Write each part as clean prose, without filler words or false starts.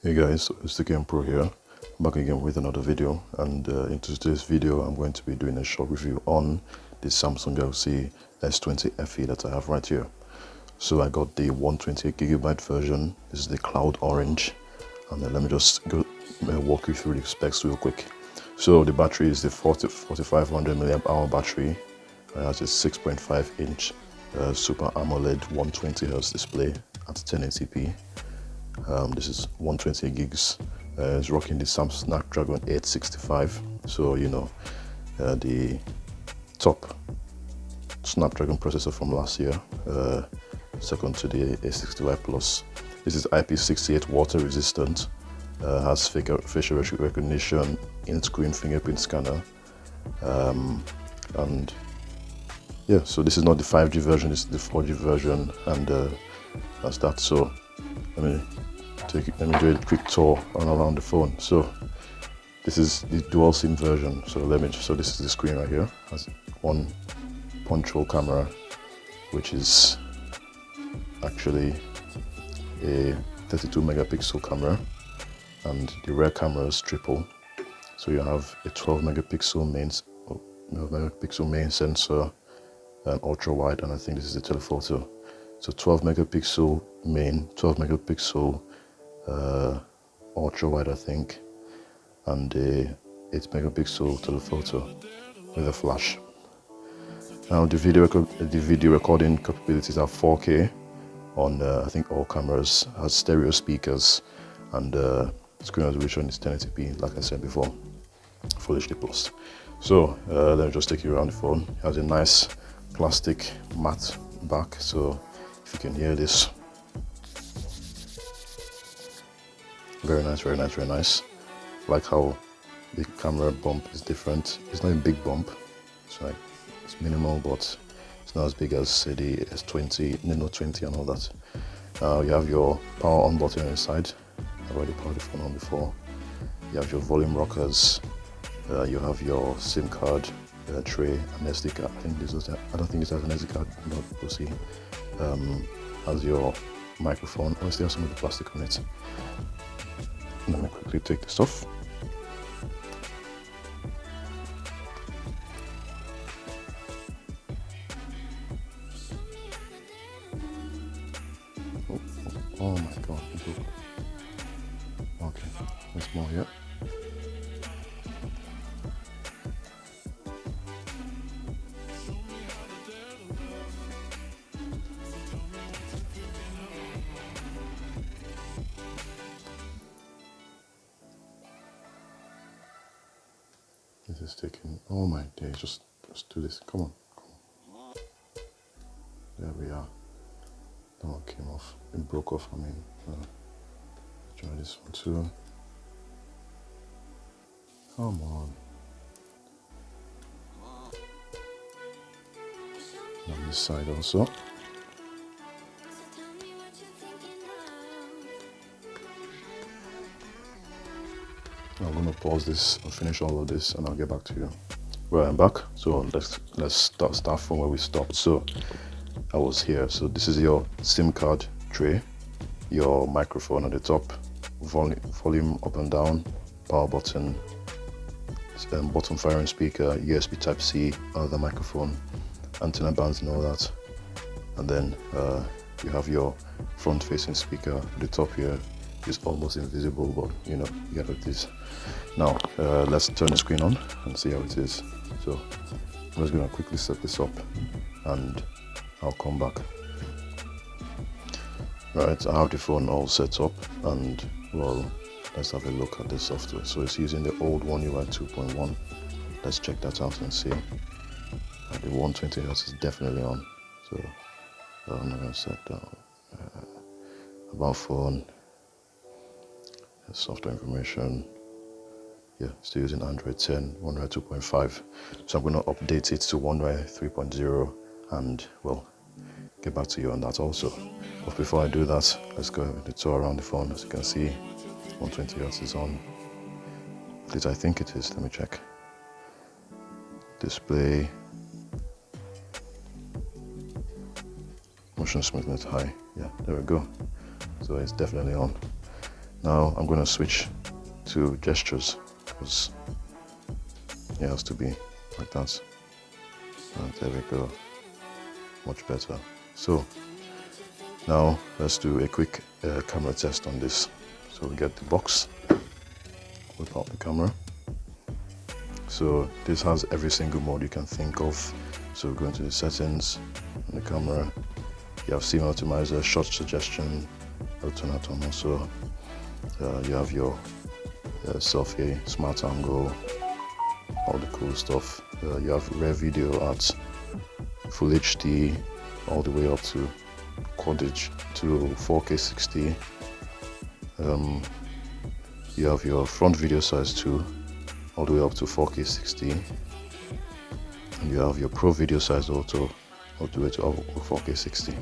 Hey guys, it's the Game Pro here, back again with another video, and in today's video I'm going to be doing a short review on the Samsung Galaxy S20 FE that I have right here. So I got the 128GB version. This is the Cloud Orange, and let me just go walk you through the specs real quick. So the battery is the 4500 mAh battery, and it has a 6.5-inch Super AMOLED 120Hz display at 1080p. This is 120 gigs. It's rocking the Samsung Snapdragon 865. So you know, the top Snapdragon processor from last year, second to the A65 Plus. This is IP68 water resistant. Has facial recognition, in-screen fingerprint scanner, and yeah. So this is not the 5G version. This is the 4G version, and that's that. So let me do a quick tour around the phone. So this is the dual SIM version. So this is the screen right here. Has one punch hole camera, which is actually a 32 megapixel camera, and the rear camera is triple. So you have a 12 megapixel main sensor, and ultra wide, and I think this is the telephoto. So 12 megapixel main, 12 megapixel ultra wide, I think, and a 8 megapixel telephoto with a flash. Now the video recording capabilities are 4K on I think all cameras, has stereo speakers, and screen resolution is 1080p, like I said before, Full HD Plus. So let me just take you around the phone. It has a nice plastic matte back, so if you can hear this, very nice, very nice, very nice. Like how the camera bump is different. It's not a big bump, it's minimal, but it's not as big as, say, the S20, Nano 20 and all that. You have your power on button inside. I've already powered the phone on before. You have your volume rockers. You have your SIM card tray and SD card. I don't think this has an SD card, but we'll see. Has your microphone. Oh, it still has some of the plastic on it. Let me quickly take this off. Oh my god, okay, there's more here. This is taking, oh my days, just Let's do this. Come on. There we are. That one came off. It broke off. I mean, try this one too. Come on. On this side also. I'm gonna pause this and finish all of this, and I'll get back to you. Right, I'm back. So let's start from where we stopped. So I was here. So this is your SIM card tray, your microphone at the top, volume up and down, power button, bottom firing speaker, USB Type-C, another microphone, antenna bands and all that. And then you have your front-facing speaker at the top here. It's almost invisible, but you know, you get what it is. Now let's turn the screen on and see how it is. So I'm just gonna quickly set this up and I'll come back. Right, I have the phone all set up, and well, let's have a look at the software. So it's using the old One UI 2.1. Let's check that out and see. The 120 Hz is definitely on. So I'm not gonna set down about phone, software information. Yeah, still using Android 10, One UI 2.5. So I'm gonna update it to One UI 3.0, and well, get back to you on that also. But before I do that, let's go with the tour around the phone. As you can see, 120 Hz is on. At least I think it is. Let me check. Display. Motion smoothness high. Yeah, there we go. So it's definitely on. Now I'm going to switch to gestures, because it has to be like that. And there we go. Much better. So now let's do a quick camera test on this. So we get the box, whip out the camera. So this has every single mode you can think of. So go into the settings on the camera. You have scene optimizer, shot suggestion, auto-natom also. You have your selfie, smart angle, all the cool stuff. You have rare video at full HD, all the way up to quadage to 4K 60. You have your front video size too, all the way up to 4K 60. And you have your pro video size also, all the way to 4K 60.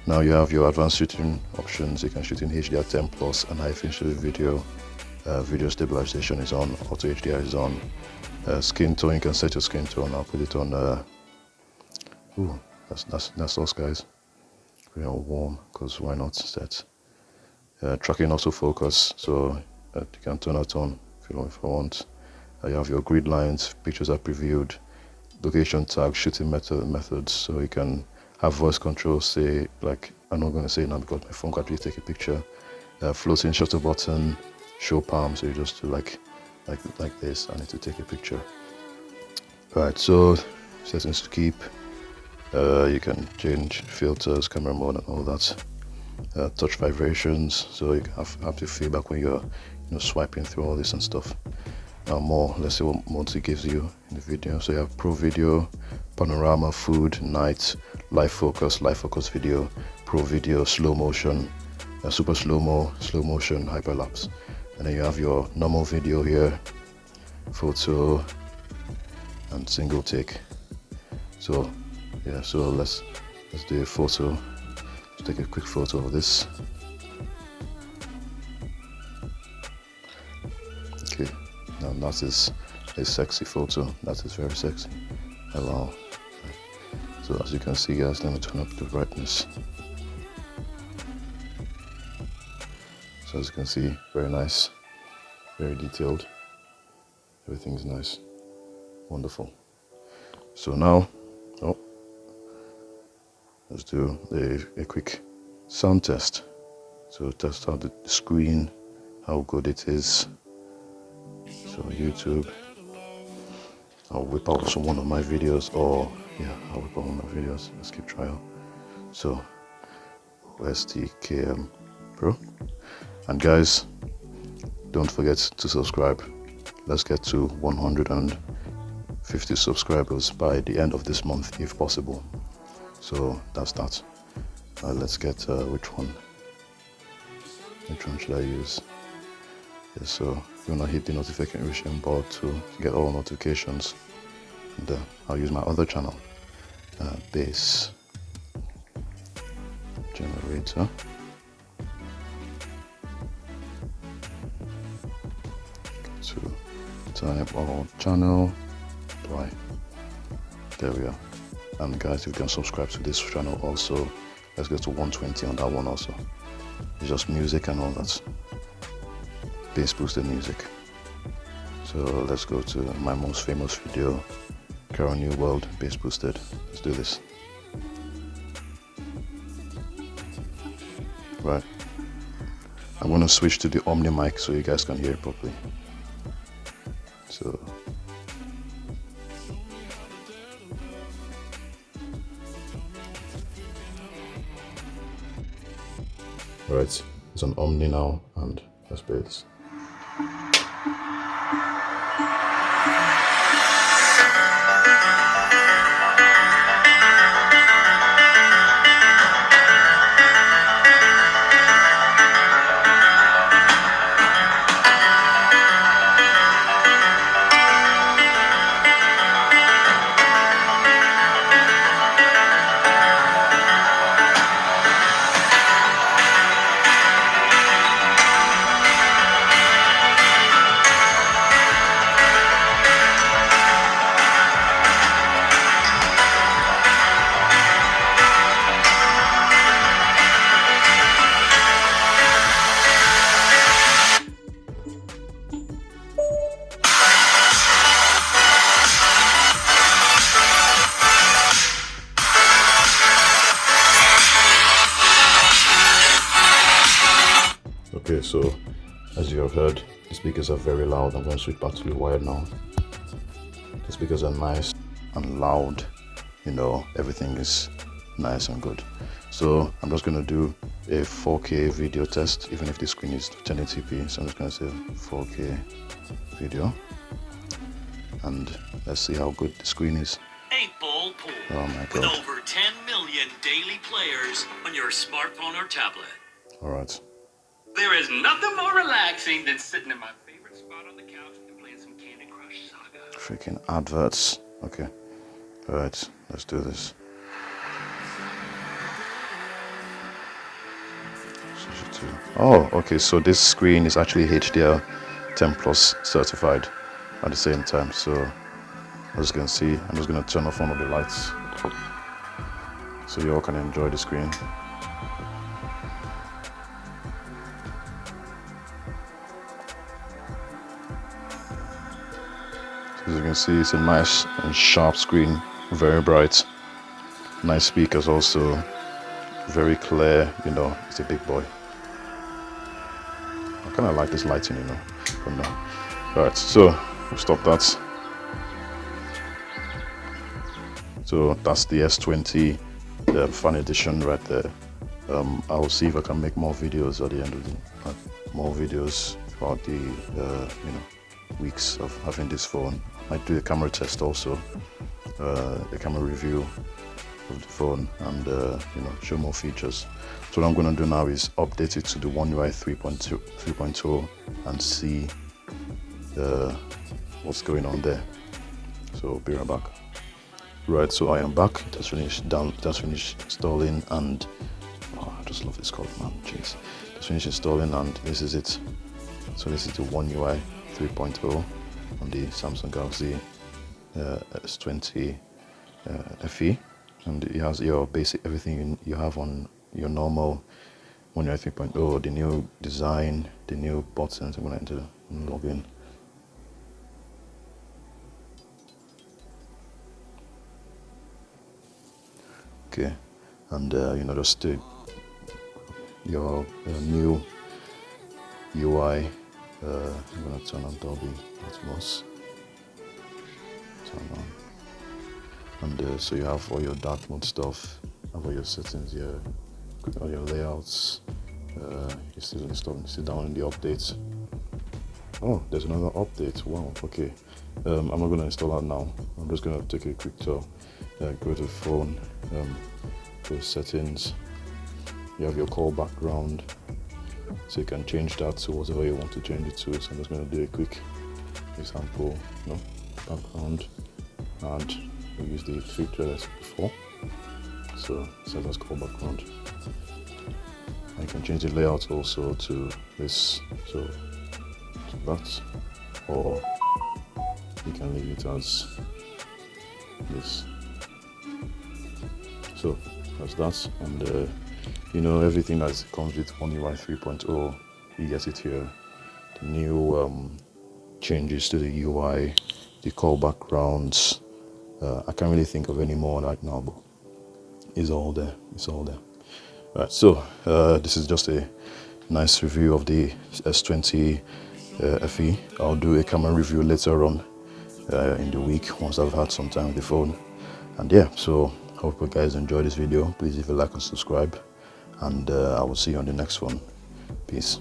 Now you have your advanced shooting options. You can shoot in HDR10 plus and high fidelity video. Video stabilization is on. Auto HDR is on. Skin tone, you can set your skin tone. I'll put it on. That's us, guys. We are warm, because why not set? Tracking autofocus, so you can turn that on if I want. You have your grid lines, pictures are previewed, location tag, shooting methods, so you can have voice control. Say, like, I'm not going to say now because my phone can't really take a picture. Floating shutter button, show palm, so you just do like this. I need to take a picture. Right, so settings to keep. You can change filters, camera mode, and all that. Touch vibrations, so you can have the feedback when you're swiping through all this and stuff. Now more, let's see what modes it gives you in the video. So you have pro video, panorama, food, night, live focus video, pro video, slow motion, super slow-mo, slow motion, hyperlapse. And then you have your normal video here, photo, and single take. So yeah, so let's do a photo. Let's take a quick photo of this. Okay, now that is a sexy photo. That is very sexy. Hello. So as you can see, guys, let me turn up the brightness. So as you can see, very nice, very detailed. Everything's nice, wonderful. So now, let's do a quick sound test. So test out the screen, how good it is. So YouTube, I'll whip out one of my videos, or yeah, I'll whip out one of my videos. Let's keep trial. So OSTKM Pro. And guys, don't forget to subscribe. Let's get to 150 50 subscribers by the end of this month if possible. So that's that. Let's get which one should I use? Yes, so you want to hit the notification bell to get all notifications, and I'll use my other channel, base generator. To type our channel, apply. There we are. And guys, you can subscribe to this channel also. Let's go to 120 on that one also. It's just music and all that. Bass boosted music. So let's go to my most famous video, Carol New World, bass boosted. Let's do this. Right. I'm gonna switch to the Omni mic so you guys can hear it properly. So alright, it's on Omni now, and let's play this. Okay, so as you have heard, the speakers are very loud. I'm going to switch back to the wired now. The speakers are nice and loud, you know, everything is nice and good. So I'm just going to do a 4K video test, even if the screen is 1080p. So I'm just going to say 4K video, and let's see how good the screen is. 8-ball pool. Oh my god. With over 10 million daily players on your smartphone or tablet. Alright. There is nothing more relaxing than sitting in my favorite spot on the couch and playing some Candy Crush Saga. Freaking adverts. Okay. Alright, let's do this. Oh, okay, so this screen is actually HDR 10 Plus certified at the same time. So as you can see, I'm just going to turn off one of the lights so you all can enjoy the screen. As you can see, it's a nice and sharp screen, very bright. Nice speakers also, very clear, you know, it's a big boy. I kind of like this lighting, you know, from now. Alright, so we'll stop that. So that's the S20 fan edition right there. I'll see if I can make more videos at the end of the more videos throughout the you know, weeks of having this phone. I might do a camera test also, a camera review of the phone, and you know, show more features. So what I'm going to do now is update it to the One UI 3.0 and see what's going on there. So be right back. Right, so I am back. Just finished installing, and oh, I just love this color, man. Jeez. Just finished installing, and this is it. So this is the One UI 3.0 on the Samsung Galaxy S20 FE, and it has your basic everything you have on your normal One UI 3.0. The new design, the new buttons. I'm going to enter and log in. Okay, and you know, just your new UI. I'm gonna turn on Dolby Atmos. Turn on, and so you have all your dark mode stuff, have all your settings here, all your layouts. You still down in the updates. Oh, there's another update. Wow. Okay, I'm not going to install that now. I'm just going to take a quick tour. Go to phone, go to settings. You have your call background, so you can change that to whatever you want to change it to. So I'm just going to do a quick example, background, and we use the filter as before. So set as call background. And you can change the layout also to this, so to that, or you can leave it as this. So that's that, and everything that comes with One UI 3.0, you get it here. The new changes to the UI, the call backgrounds. I can't really think of any more right now, but it's all there. It's all there. Right, so this is just a nice review of the S20 FE. I'll do a camera review later on in the week once I've had some time with the phone. And yeah, so hope you guys enjoy this video. Please leave a like and subscribe, and I will see you on the next one. Peace.